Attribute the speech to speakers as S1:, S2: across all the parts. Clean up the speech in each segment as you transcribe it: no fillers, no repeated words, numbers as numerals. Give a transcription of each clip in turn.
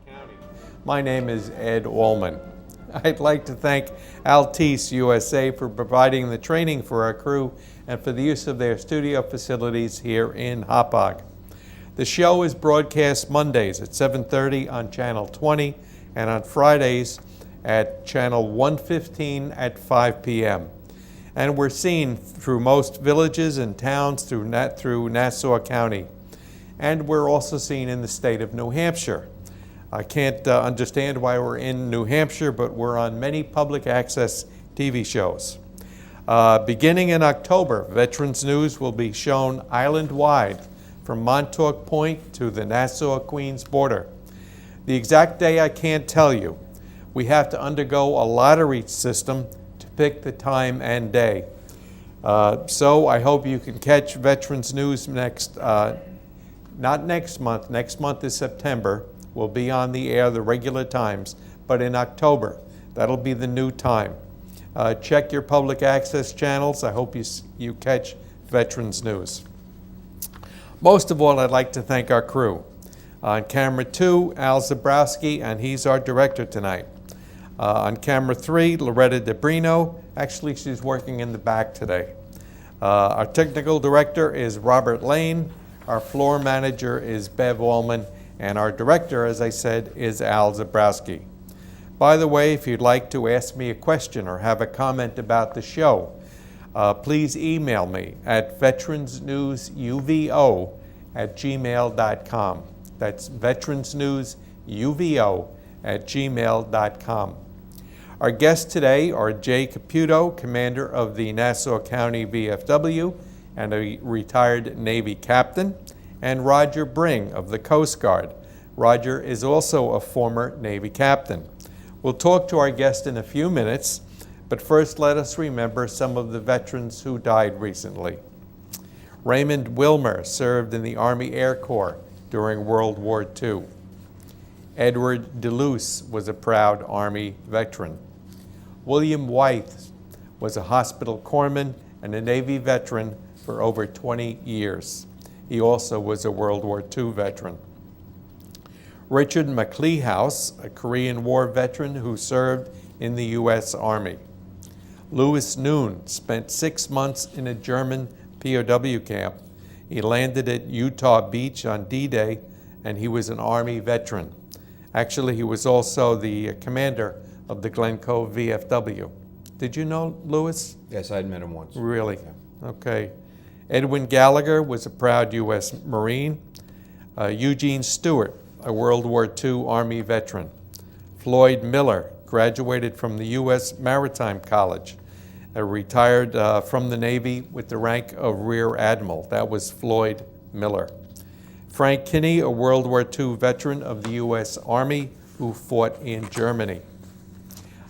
S1: County. My name is Ed Allman. I'd like to thank Altice USA for providing the training for our crew and for the use of their studio facilities here in Hauppauge. The show is broadcast Mondays at 7:30 on Channel 20 and on Fridays at Channel 115 at 5 p.m. And we're seen through most villages and towns through Nassau County. And we're also seen in the state of New Hampshire. I can't understand why we're in New Hampshire, but we're on many public access TV shows. Beginning in October, Veterans News will be shown island-wide from Montauk Point to the Nassau-Queens border. The exact day I can't tell you. We have to undergo a lottery system to pick the time and day. So I hope you can catch Veterans News not next month. Next month is September. We'll be on the air the regular times, but in October, that'll be the new time. Check your public access channels. I hope you catch Veterans News. Most of all, I'd like to thank our crew. On camera 2, Al Zabrowski, and he's our director tonight. On camera 3, Loretta DeBrino. Actually, she's working in the back today. Our technical director is Robert Lane. Our floor manager is Bev Allman, and our director, as I said, is Al Zabrowski. By the way, if you'd like to ask me a question or have a comment about the show, please email me at veteransnewsuvo@gmail.com. That's veteransnewsuvo@gmail.com. Our guests today are Jay Caputo, commander of the Nassau County VFW and a retired Navy captain, and Roger Bring of the Coast Guard. Roger is also a former Navy captain. We'll talk to our guest in a few minutes, but first let us remember some of the veterans who died recently. Raymond Wilmer served in the Army Air Corps during World War II. Edward DeLuce was a proud Army veteran. William White was a hospital corpsman and a Navy veteran for over 20 years. He also was a World War II veteran. Richard McLehouse, a Korean War veteran who served in the U.S. Army. Louis Noon spent 6 months in a German POW camp. He landed at Utah Beach on D-Day, and he was an Army veteran. Actually, he was also the commander of the Glen Cove VFW. Did you know Louis?
S2: Yes, I'd met him once.
S1: Really?
S2: Yeah.
S1: Okay. Edwin Gallagher was a proud U.S. Marine. Eugene Stewart, a World War II Army veteran. Floyd Miller graduated from the U.S. Maritime College, retired from the Navy with the rank of Rear Admiral. That was Floyd Miller. Frank Kinney, a World War II veteran of the U.S. Army who fought in Germany.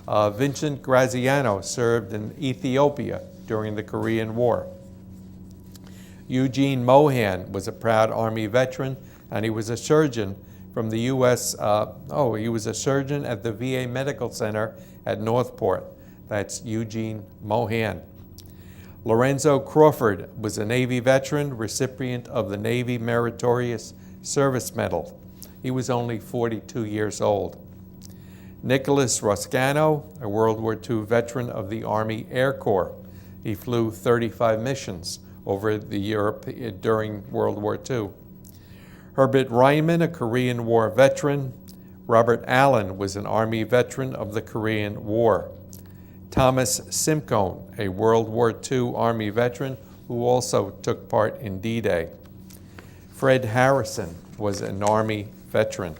S1: Vincent Graziano served in Ethiopia during the Korean War. Eugene Mohan was a proud Army veteran, and he was a surgeon from the U.S. He was a surgeon at the VA Medical Center at Northport. That's Eugene Mohan. Lorenzo Crawford was a Navy veteran, recipient of the Navy Meritorious Service Medal. He was only 42 years old. Nicholas Roscano, a World War II veteran of the Army Air Corps. He flew 35 missions over the Europe during World War II. Herbert Ryman, a Korean War veteran. Robert Allen was an Army veteran of the Korean War. Thomas Simcoe, a World War II Army veteran who also took part in D-Day. Fred Harrison was an Army veteran.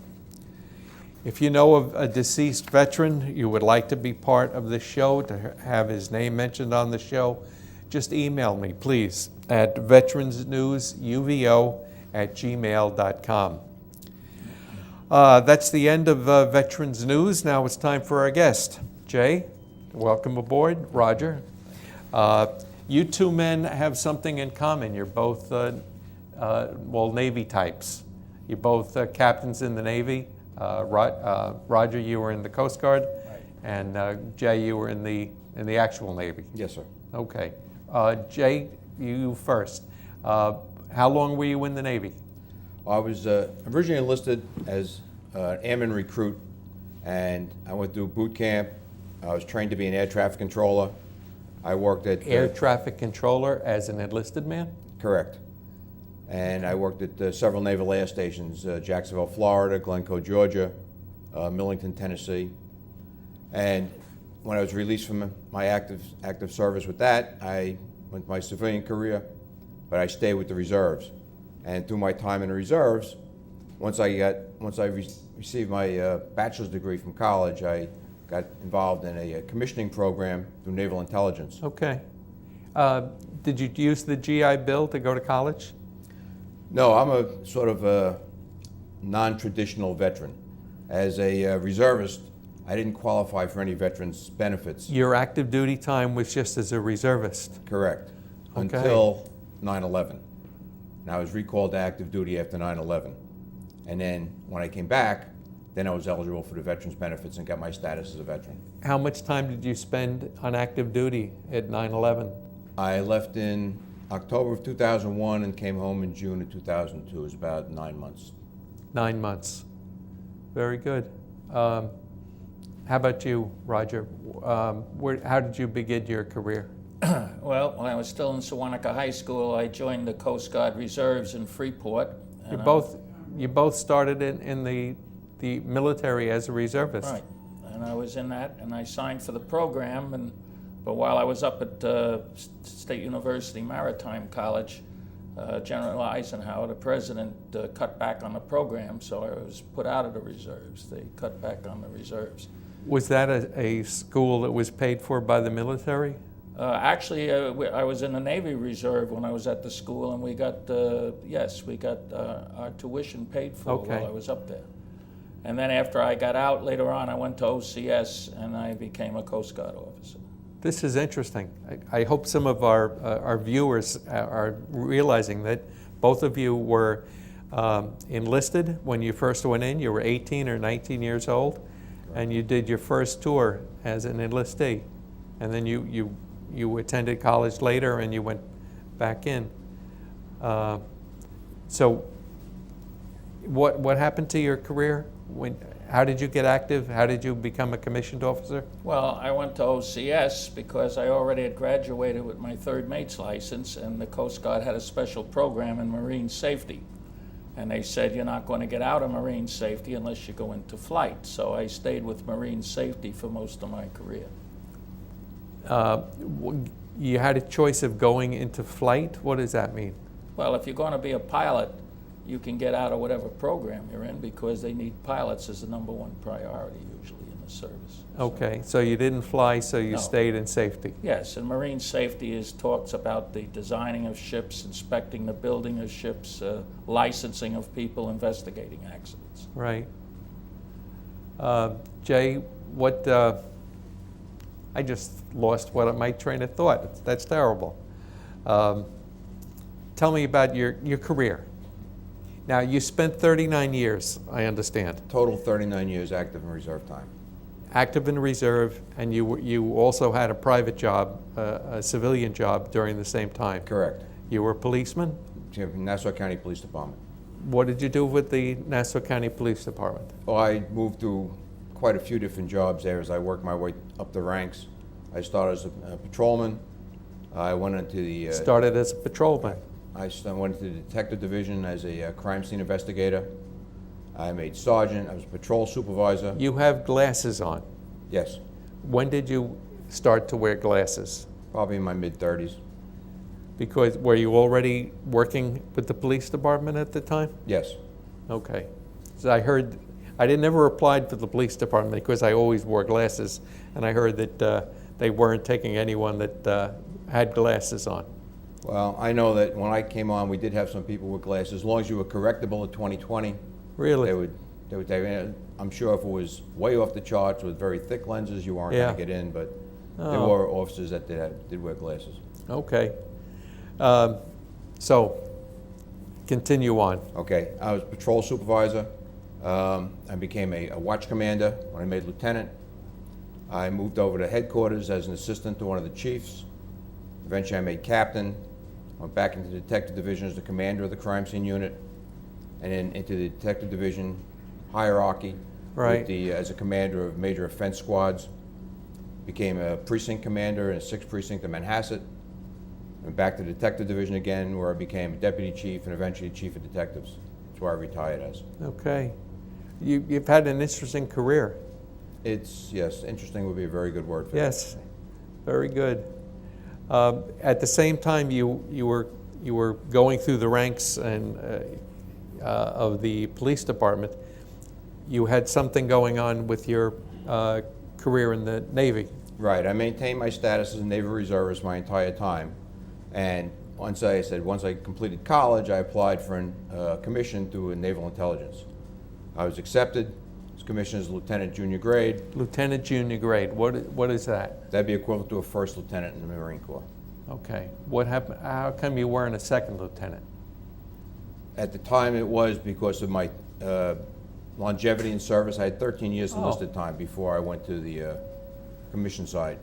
S1: If you know of a deceased veteran you would like to be part of the show, to have his name mentioned on the show, just email me, please, at veteransnewsuvo@gmail.com. That's the end of Veterans News. Now it's time for our guest. Jay, welcome aboard. Roger. You two men have something in common. You're both, Navy types. You're both captains in the Navy. Roger, you were in the Coast Guard,
S2: Right.
S1: And Jay, you were in the actual Navy.
S2: Yes, sir.
S1: Okay. Jay, you first. How long were you in the Navy?
S2: I was originally enlisted as an airman recruit, and I went through boot camp. I was trained to be an air traffic controller. I worked at
S1: Air traffic controller as an enlisted man?
S2: Correct. And I worked at several naval air stations: Jacksonville, Florida; Glencoe, Georgia; Millington, Tennessee. And when I was released from my active service with that, I went to my civilian career, but I stayed with the reserves. And through my time in the reserves, once I received my bachelor's degree from college, I got involved in a commissioning program through Naval Intelligence.
S1: Okay. Did you use the GI Bill to go to college?
S2: No, I'm a sort of a non-traditional veteran. As a reservist, I didn't qualify for any veterans benefits.
S1: Your active duty time was just as a reservist?
S2: Correct.
S1: Okay.
S2: Until 9/11. And I was recalled to active duty after 9/11. And then when I came back, then I was eligible for the veterans benefits and got my status as a veteran.
S1: How much time did you spend on active duty at 9/11?
S2: I left in October of 2001 and came home in June of 2002. It was about 9 months.
S1: 9 months. Very good. How about you, Roger? How did you begin your career?
S3: Well, when I was still in Sewanaka High School, I joined the Coast Guard Reserves in Freeport.
S1: You both started in the military as a reservist.
S3: Right, and I was in that, and I signed for the program. But while I was up at State University Maritime College, General Eisenhower, the president, cut back on the program, so I was put out of the reserves. They cut back on the reserves.
S1: Was that a school that was paid for by the military?
S3: Actually, I was in the Navy Reserve when I was at the school, and we got our tuition paid for while I was up there. And then after I got out, later on, I went to OCS, and I became a Coast Guard officer.
S1: This is interesting. I hope some of our viewers are realizing that both of you were enlisted when you first went in. You were 18 or 19 years old, and you did your first tour as an enlistee. And then you attended college later and you went back in. So what happened to your career? How did you get active? How did you become a commissioned officer?
S3: Well, I went to OCS because I already had graduated with my third mate's license, and the Coast Guard had a special program in marine safety. And they said, you're not going to get out of marine safety unless you go into flight. So I stayed with marine safety for most of my career.
S1: You had a choice of going into flight? What does that mean?
S3: Well, if you're going to be a pilot, you can get out of whatever program you're in because they need pilots as the #1 priority usually in the service.
S1: Okay, so you didn't fly, so you
S3: No.
S1: stayed in safety.
S3: Yes, and marine safety talks about the designing of ships, inspecting the building of ships, licensing of people, investigating accidents.
S1: Right. Jay, I just lost my train of thought. That's terrible. Tell me about your career. Now, you spent 39 years, I understand.
S2: Total 39 years active in reserve time.
S1: Active in reserve, and you also had a private job, a civilian job during the same time.
S2: Correct.
S1: You were a policeman?
S2: Nassau County Police Department.
S1: What did you do with the Nassau County Police Department?
S2: Well, I moved through quite a few different jobs there as I worked my way up the ranks. I started as a patrolman. I went into the...
S1: Started as a patrolman.
S2: I went into the detective division as a crime scene investigator. I made sergeant. I was a patrol supervisor.
S1: You have glasses on.
S2: Yes.
S1: When did you start to wear glasses?
S2: Probably in my mid-30s.
S1: Because were you already working with the police department at the time?
S2: Yes.
S1: Okay. So I never applied for the police department because I always wore glasses, and I heard that they weren't taking anyone that had glasses on.
S2: Well, I know that when I came on, we did have some people with glasses. As long as you were correctable at 20/20,
S1: Really?
S2: they would take. I'm sure if it was way off the charts with very thick lenses, you weren't going to get in. But there were officers that did wear glasses.
S1: Okay. So, continue on.
S2: Okay, I was patrol supervisor. I became a watch commander when I made lieutenant. I moved over to headquarters as an assistant to one of the chiefs. Eventually I made captain. Went back into the detective division as the commander of the crime scene unit, and then into the detective division, hierarchy.
S1: Right.
S2: With as a commander of major offense squads. Became a precinct commander in a 6th precinct in Manhasset. Went back to the detective division again, where I became deputy chief and eventually chief of detectives. That's where I retired as.
S1: Okay. You've had an interesting career.
S2: Yes, interesting would be a very good word for that.
S1: Yes, very good. At the same time, you were going through the ranks and of the police department. You had something going on with your career in the Navy.
S2: Right. I maintained my status as a Navy reservist my entire time, and once I completed college, I applied for a commission through Naval Intelligence. I was accepted. Was commissioned as lieutenant junior grade.
S1: Lieutenant junior grade. What is that?
S2: That'd be equivalent to a first lieutenant in the Marine Corps.
S1: Okay. What happened? How come you weren't a second lieutenant?
S2: At the time, it was because of my longevity in service. I had 13 years enlisted time before I went to the commission side.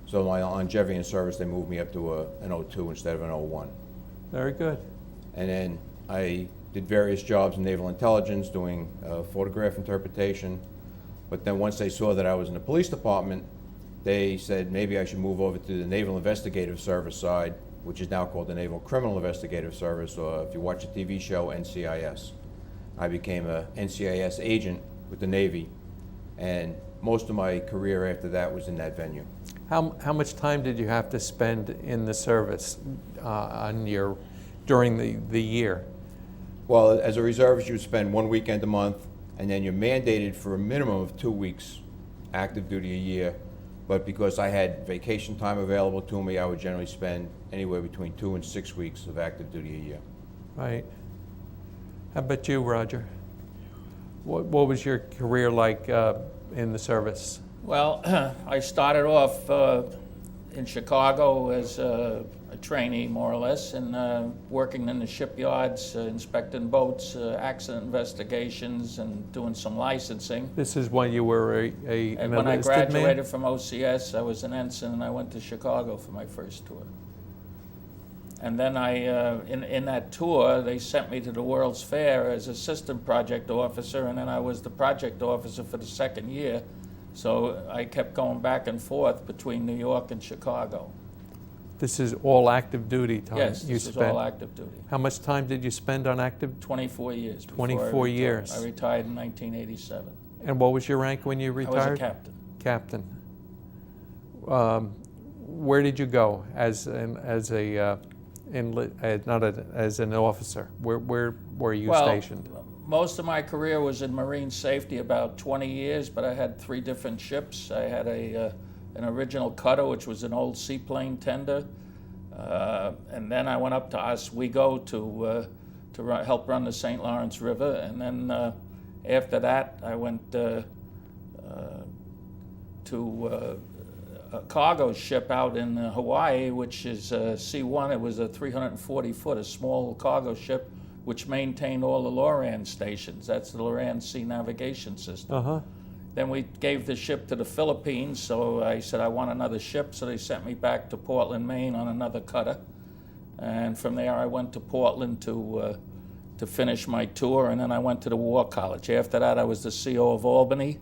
S2: So my longevity in service, they moved me up to an 02 instead of an 01.
S1: Very good.
S2: And then I did various jobs in naval intelligence, doing photograph interpretation. But then once they saw that I was in the police department, they said maybe I should move over to the Naval Investigative Service side, which is now called the Naval Criminal Investigative Service, or if you watch the TV show, NCIS. I became a NCIS agent with the Navy, and most of my career after that was in that venue.
S1: How much time did you have to spend in the service during the year?
S2: Well, as a reservist, you would spend 1 weekend a month, and then you're mandated for a minimum of 2 weeks active duty a year. But because I had vacation time available to me, I would generally spend anywhere between 2 and 6 weeks of active duty a year.
S1: Right. How about you, Roger? What was your career like in the service?
S3: Well, I started off in Chicago as a trainee, more or less, and working in the shipyards, inspecting boats, accident investigations, and doing some licensing.
S1: This is when you were an
S3: And when I
S1: enlisted man?
S3: graduated from OCS, I was an ensign, and I went to Chicago for my first tour. And then in that tour, they sent me to the World's Fair as assistant project officer, and then I was the project officer for the second year. So I kept going back and forth between New York and Chicago.
S1: This is all active duty time
S3: Yes,
S1: you
S3: this was
S1: spent.
S3: all active duty.
S1: How much time did you spend on active?
S3: 24 years. before I
S1: 24
S3: retired.
S1: years.
S3: I retired in 1987.
S1: And what was your rank when you retired?
S3: I was a captain.
S1: Captain. Where did you go as an officer? Where were you stationed?
S3: Most of my career was in marine safety, about 20 years, but I had 3 different ships. I had an original cutter, which was an old seaplane tender, and then I went up to Oswego to help run the St. Lawrence River, and then after that I went to a cargo ship out in Hawaii, which is C1. It was a 340-foot, a small cargo ship, which maintained all the LORAN stations. That's the LORAN Sea Navigation System.
S1: Uh-huh.
S3: Then we gave the ship to the Philippines, so I said I want another ship, so they sent me back to Portland, Maine on another cutter. And from there I went to Portland to finish my tour, and then I went to the War College. After that I was the CO of Albany,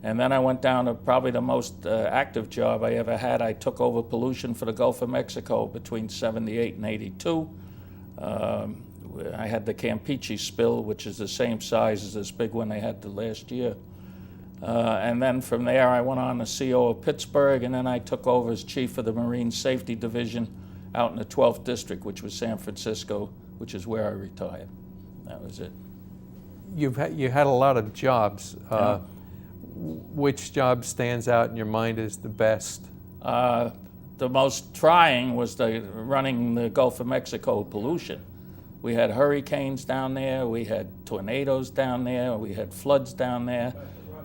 S3: and then I went down to probably the most active job I ever had. I took over pollution for the Gulf of Mexico between 78 and 82. I had the Campeche spill, which is the same size as this big one they had the last year. And then from there I went on to CO of Pittsburgh, and then I took over as chief of the Marine Safety Division out in the 12th District, which was San Francisco, which is where I retired. That was it.
S1: You had a lot of jobs.
S3: Yeah.
S1: Which job stands out in your mind as the best?
S3: The most trying was running the Gulf of Mexico pollution. We had hurricanes down there, we had tornadoes down there, we had floods down there,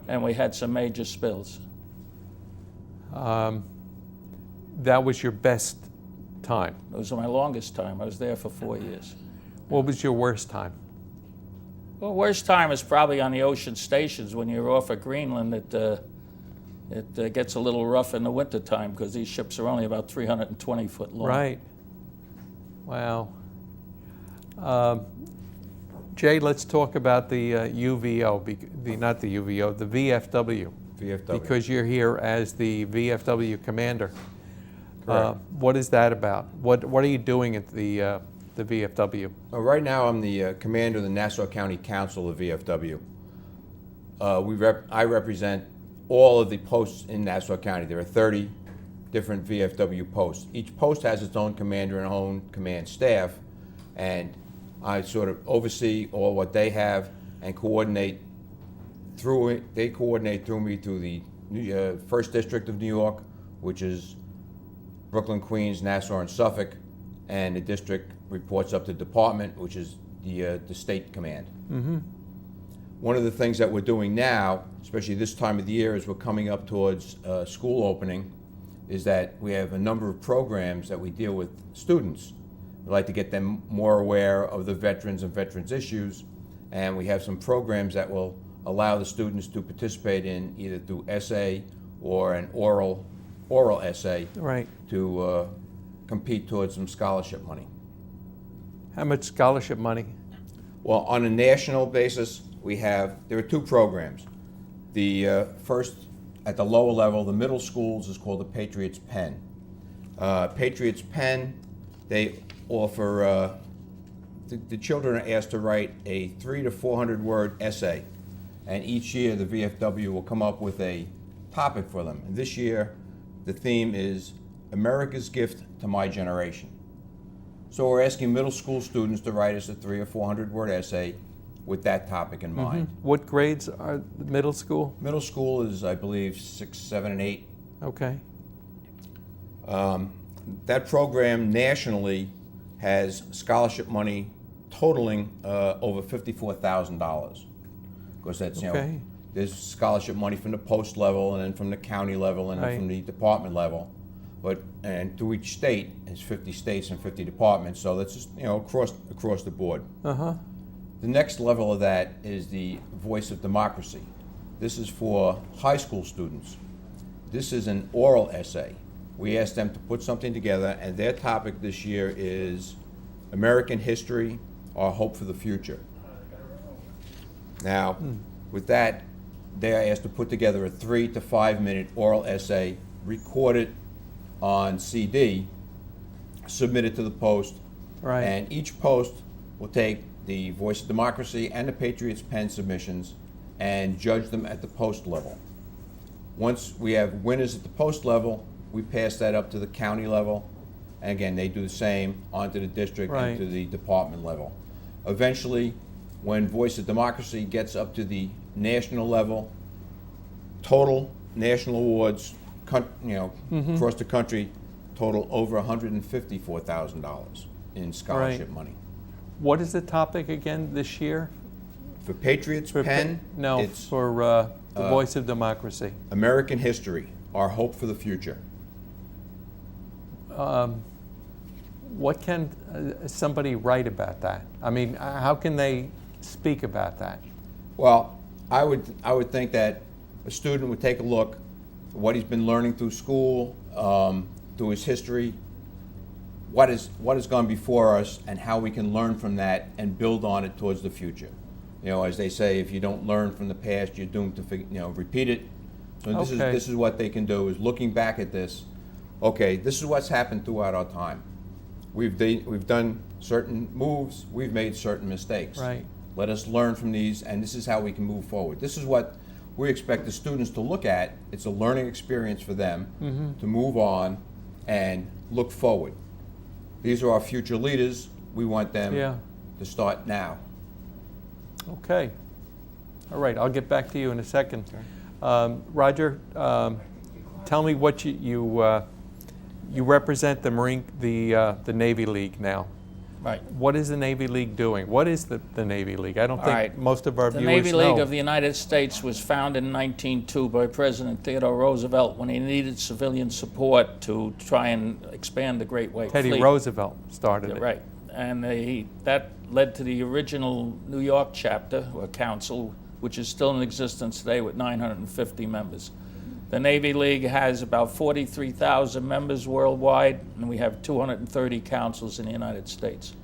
S3: and we had some major spills.
S1: That was your best time.
S3: It was my longest time. I was there for 4 years.
S1: What was your worst time?
S3: Well, worst time is probably on the ocean stations when you're off of Greenland. It gets a little rough in the wintertime because these ships are only about 320 foot long.
S1: Right. Wow. Jay, let's talk about the UVO, not the UVO, the VFW.
S2: VFW.
S1: Because you're here as the VFW commander.
S2: Correct.
S1: What is that about? What are you doing at the VFW?
S2: Right now, I'm the commander of the Nassau County Council of VFW. I represent all of the posts in Nassau County. There are 30 different VFW posts. Each post has its own commander and own command staff, and I sort of oversee all what they have and coordinate through it. They coordinate through me to the First District of New York, which is Brooklyn, Queens, Nassau, and Suffolk, and the district reports up to department, which is the state command.
S1: Mm-hmm.
S2: One of the things that we're doing now, especially this time of the year, as we're coming up towards school opening, is that we have a number of programs that we deal with students. We'd like to get them more aware of the veterans and veterans issues, and we have some programs that will allow the students to participate in either through essay or an oral essay,
S1: Right.
S2: to compete towards some scholarship money.
S1: How much scholarship money?
S2: Well, on a national basis, there are two programs. The first, at the lower level, the middle schools, is called the Patriots Pen. Patriots Pen, they offer, the children are asked to write a 300 to 400 word essay, and each year the VFW will come up with a topic for them. And this year, the theme is America's Gift to My Generation. So we're asking middle school students to write us a 300 or 400 word essay with that topic in mind.
S1: What grades are the middle school?
S2: Middle school is, I believe, 6, 7, and 8.
S1: Okay.
S2: That program nationally has scholarship money totaling over $54,000. Because that's,
S1: Okay.
S2: there's scholarship money from the post level, and then from the county level, and then
S1: Right.
S2: from the department level. And through each state, it's 50 states and 50 departments, so that's just, across the board.
S1: Uh-huh.
S2: The next level of that is the Voice of Democracy. This is for high school students. This is an oral essay. We asked them to put something together, and their topic this year is American History, Our Hope for the Future. Now, with that, they are asked to put together a 3 to 5 minute oral essay, recorded on CD, submitted to the post,
S1: Right.
S2: and each post will take the Voice of Democracy and the Patriots Pen submissions and judge them at the post level. Once we have winners at the post level, we pass that up to the county level, and again, they do the same onto the district
S1: Right.
S2: and to the department level. Eventually, when Voice of Democracy gets up to the national level, total national awards, across the country, total over $154,000 in scholarship
S1: Right.
S2: money.
S1: What is the topic again this year?
S2: For Patriots
S1: For
S2: Pen,
S1: No,
S2: it's
S1: for the Voice of Democracy.
S2: American History, Our Hope for the Future.
S1: What can somebody write about that? I mean, how can they speak about that?
S2: Well, I would think that a student would take a look at what he's been learning through school, through his history, what has gone before us, and how we can learn from that and build on it towards the future. As they say, if you don't learn from the past, you're doomed to repeat it. So
S1: Okay.
S2: this is what they can do, is looking back at this. Okay, this is what's happened throughout our time. We've done certain moves, we've made certain mistakes.
S1: Right.
S2: Let us learn from these, and this is how we can move forward. This is what we expect the students to look at. It's a learning experience for them to move on and look forward. These are our future leaders. We want them
S1: Yeah.
S2: to start now.
S1: Okay. All right, I'll get back to you in a second. Roger, tell me what you represent the Navy League now.
S3: Right.
S1: What is the Navy League doing? What is the Navy League? I don't
S3: All
S1: think
S3: right.
S1: most of our
S3: The
S1: viewers
S3: Navy
S1: know.
S3: League of the United States was founded in 1902 by President Theodore Roosevelt when he needed civilian support to try and expand the Great White
S1: Teddy
S3: Fleet.
S1: Roosevelt started it.
S3: Right. And that led to the original New York chapter, or council, which is still in existence today with 950 members. The Navy League has about 43,000 members worldwide, and we have 230 councils in the United States.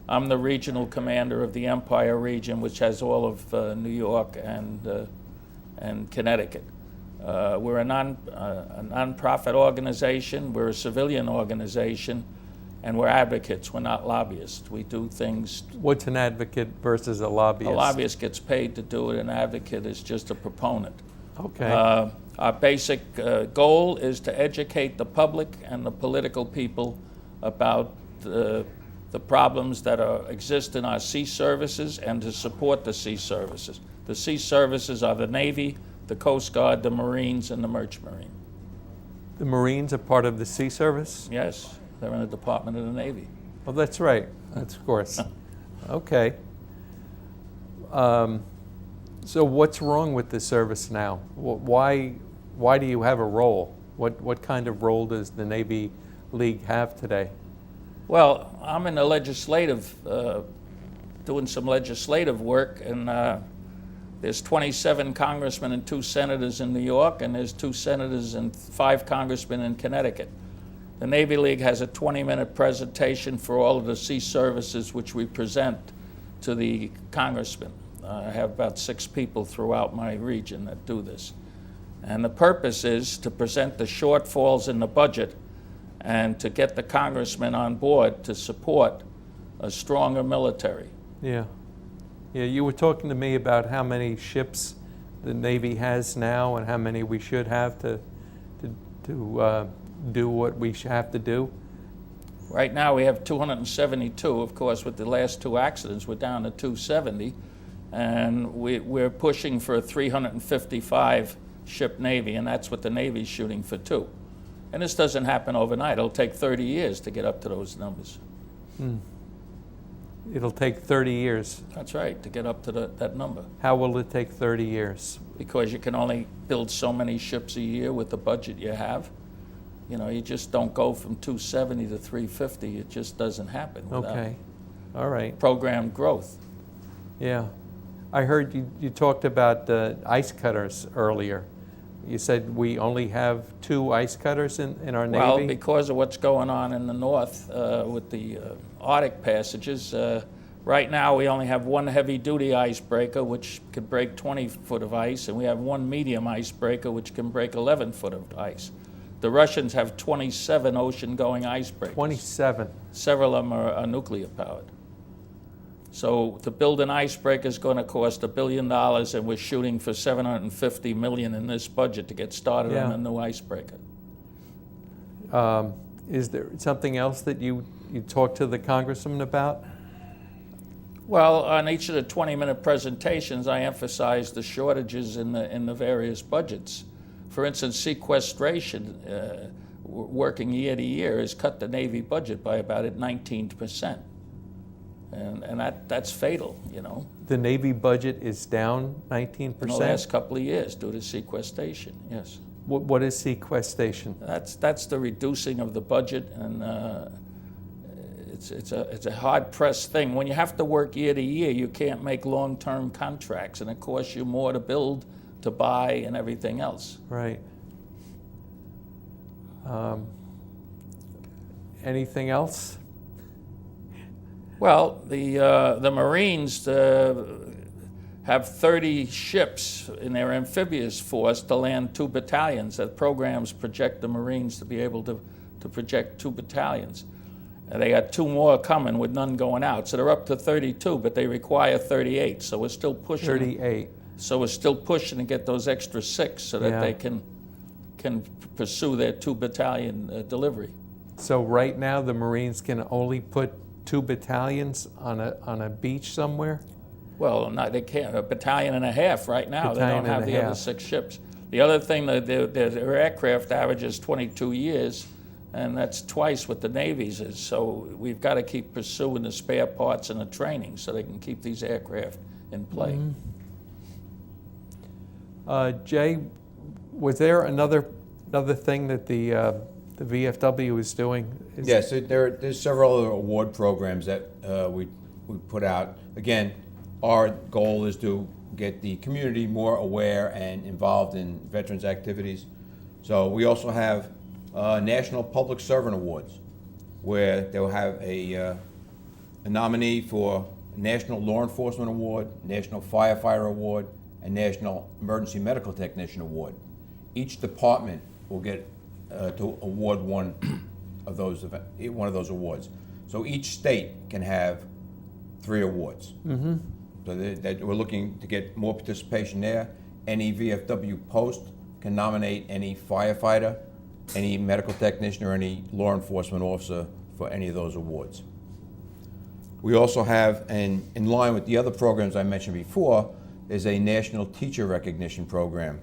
S3: I'm the regional commander of the Empire region, which has all of New York and Connecticut. We're a non-profit organization. We're a civilian organization, and we're advocates. We're not lobbyists. We do things.
S1: What's an advocate versus a lobbyist?
S3: A lobbyist gets paid to do it. An advocate is just a proponent.
S1: Okay.
S3: Our basic goal is to educate the public and the political people about the problems that exist in our sea services and to support the sea services. The sea services are the Navy, the Coast Guard, the Marines, and the Merchant Marine.
S1: The Marines are part of the Sea Service?
S3: Yes, they're in the Department of the Navy.
S1: Well, that's right. That's of course. Okay. So what's wrong with the service now? Why do you have a role? What kind of role does the Navy League have today?
S3: Well, I'm in the legislative, doing some legislative work, and there's 27 congressmen and 2 senators in New York, and there's 2 senators and 5 congressmen in Connecticut. The Navy League has a 20-minute presentation for all of the sea services, which we present to the congressmen. I have about 6 people throughout my region that do this. And the purpose is to present the shortfalls in the budget and to get the congressmen on board to support a stronger military.
S1: Yeah. Yeah, you were talking to me about how many ships the Navy has now and how many we should have to do what we have to do.
S3: Right now we have 272. Of course, with the last 2 accidents, we're down to 270. And we're pushing for a 355 ship Navy, and that's what the Navy's shooting for too. And this doesn't happen overnight. It'll take 30 years to get up to those numbers.
S1: It'll take 30 years.
S3: That's right, to get up to that number.
S1: How will it take 30 years?
S3: Because you can only build so many ships a year with the budget you have. You know, you just don't go from 270 to 350. It just doesn't happen without
S1: Okay. All right.
S3: programmed growth.
S1: Yeah. I heard you talked about ice cutters earlier. You said we only have 2 ice cutters in our Navy?
S3: Well, because of what's going on in the north with the Arctic passages, right now we only have 1 heavy-duty icebreaker, which can break 20 foot of ice, and we have 1 medium icebreaker, which can break 11 foot of ice. The Russians have 27 ocean-going icebreakers.
S1: 27.
S3: Several of them are nuclear-powered. So to build an icebreaker is going to cost $1 billion, and we're shooting for $750 million in this budget to get started on a new icebreaker.
S1: Is there something else that you talked to the congressman about?
S3: Well, on each of the 20-minute presentations, I emphasize the shortages in the various budgets. For instance, sequestration, working year to year, has cut the Navy budget by about 19%. And that's fatal, you know.
S1: The Navy budget is down 19%?
S3: In the last couple of years due to sequestration, yes.
S1: What is sequestration?
S3: That's the reducing of the budget, and it's a hard-pressed thing. When you have to work year to year, you can't make long-term contracts, and it costs you more to build, to buy, and everything else.
S1: Right. Anything else?
S3: Well, the Marines have 30 ships in their amphibious force to land 2 battalions. That programs project the Marines to be able to project 2 battalions. And they got 2 more coming with none going out. So they're up to 32, but they require 38. So we're still pushing.
S1: 38.
S3: So we're still pushing to get those extra 6 so that they can pursue their 2 battalion delivery.
S1: So right now the Marines can only put 2 battalions on a beach somewhere?
S3: Well, no, they can't. A battalion and a half right now. They
S1: Battalion
S3: don't have
S1: and a
S3: the other
S1: half.
S3: 6 ships. The other thing, their aircraft averages 22 years, and that's twice what the Navy's is. So we've got to keep pursuing the spare parts and the training so they can keep these aircraft in play.
S1: Jay, was there another thing that the VFW is doing?
S2: Yes, there's several other award programs that we put out. Again, our goal is to get the community more aware and involved in veterans activities. So we also have National Public Servant Awards, where they'll have a a nominee for National Law Enforcement Award, National Firefighter Award, and National Emergency Medical Technician Award. Each department will get to award one of those awards. So each state can have 3 awards. Mm-hmm. So we're looking to get more participation there. Any VFW post can nominate any firefighter, any medical technician, or any law enforcement officer for any of those awards. We also have, and in line with the other programs I mentioned before, is a National Teacher Recognition Program.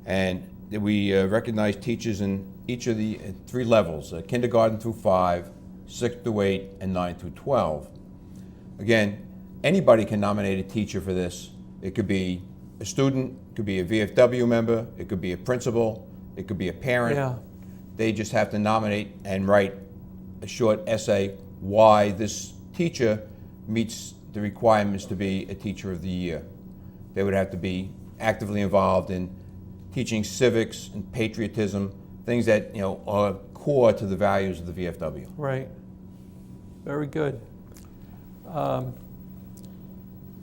S2: And we recognize teachers in each of the 3 levels, kindergarten through 5, 6 through 8, and 9 through 12. Again, anybody can nominate a teacher for this. It could be a student, it could be a VFW member, it could be a principal, it could be a parent.
S1: Yeah.
S2: They just have to nominate and write a short essay why this teacher meets the requirements to be a Teacher of the Year. They would have to be actively involved in teaching civics and patriotism, things that are core to the values of the VFW.
S1: Right. Very good.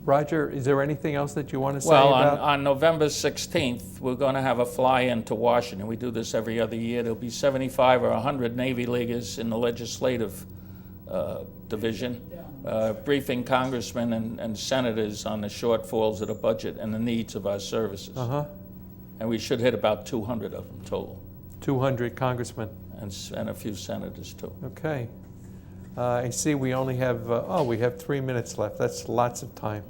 S1: Roger, is there anything else that you want to say
S3: Well,
S1: about?
S3: on November 16th, we're going to have a fly-in to Washington. We do this every other year. There'll be 75 or 100 Navy Leaguers in the legislative division, briefing congressmen and senators on the shortfalls of the budget and the needs of our services.
S1: Uh-huh.
S3: And we should hit about 200 of them total,
S1: 200 congressmen.
S3: and a few senators too.
S1: Okay. I see we only have, we have 3 minutes left. That's lots of time.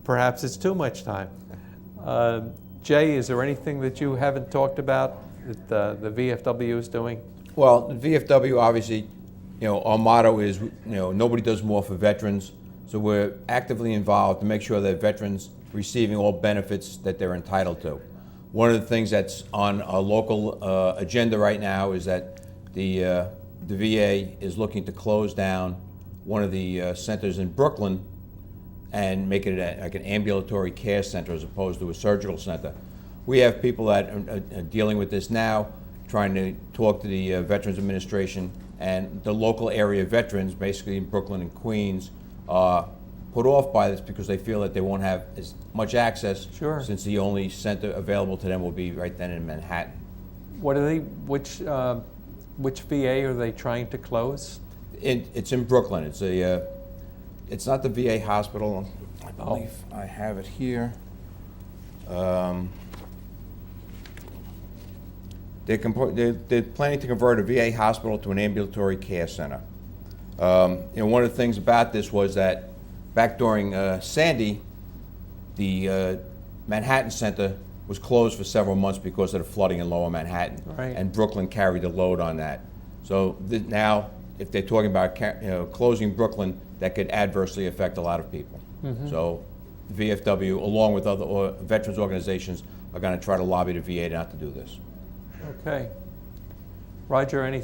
S1: Perhaps it's too much time. Jay, is there anything that you haven't talked about that the VFW is doing?
S2: Well, the VFW, obviously, our motto is, nobody does more for veterans. So we're actively involved to make sure that veterans receiving all benefits that they're entitled to. One of the things that's on our local agenda right now is that the VA is looking to close down one of the centers in Brooklyn and make it like an ambulatory care center as opposed to a surgical center. We have people that are dealing with this now, trying to talk to the Veterans Administration, and the local area veterans, basically in Brooklyn and Queens, are put off by this because they feel that they won't have as much access.
S1: Sure.
S2: Since the only center available to them will be right then in Manhattan.
S1: What are they, which VA are they trying to close?
S2: It's in Brooklyn. It's not the VA hospital. I believe I have it here. They're planning to convert a VA hospital to an ambulatory care center. One of the things about this was that back during Sandy, the Manhattan Center was closed for several months because of the flooding in Lower Manhattan,
S1: Right.
S2: and Brooklyn carried the load on that. So now, if they're talking about closing Brooklyn, that could adversely affect a lot of people. Mm-hmm. So VFW, along with other veterans organizations, are going to try to lobby the VA not to do this.
S1: Okay. Roger, any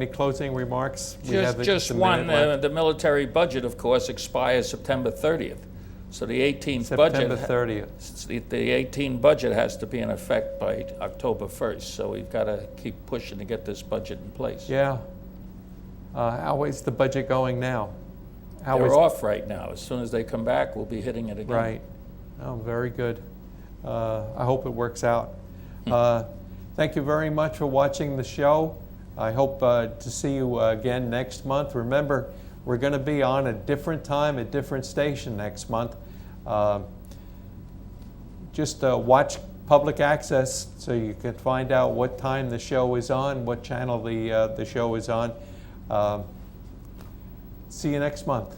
S1: closing remarks? We have
S3: Just
S1: a
S3: one,
S1: minute left.
S3: the military budget, of course, expires September 30th. So the 18th
S1: September
S3: budget,
S1: 30th.
S3: the 18 budget has to be in effect by October 1st. So we've got to keep pushing to get this budget in place.
S1: Yeah. How is the budget going now?
S3: They're off right now. As soon as they come back, we'll be hitting it again.
S1: Right. Oh, very good. I hope it works out. Thank you very much for watching the show. I hope to see you again next month. Remember, we're going to be on a different time, a different station next month. Just watch public access so you can find out what time the show is on, what channel the show is on. See you next month.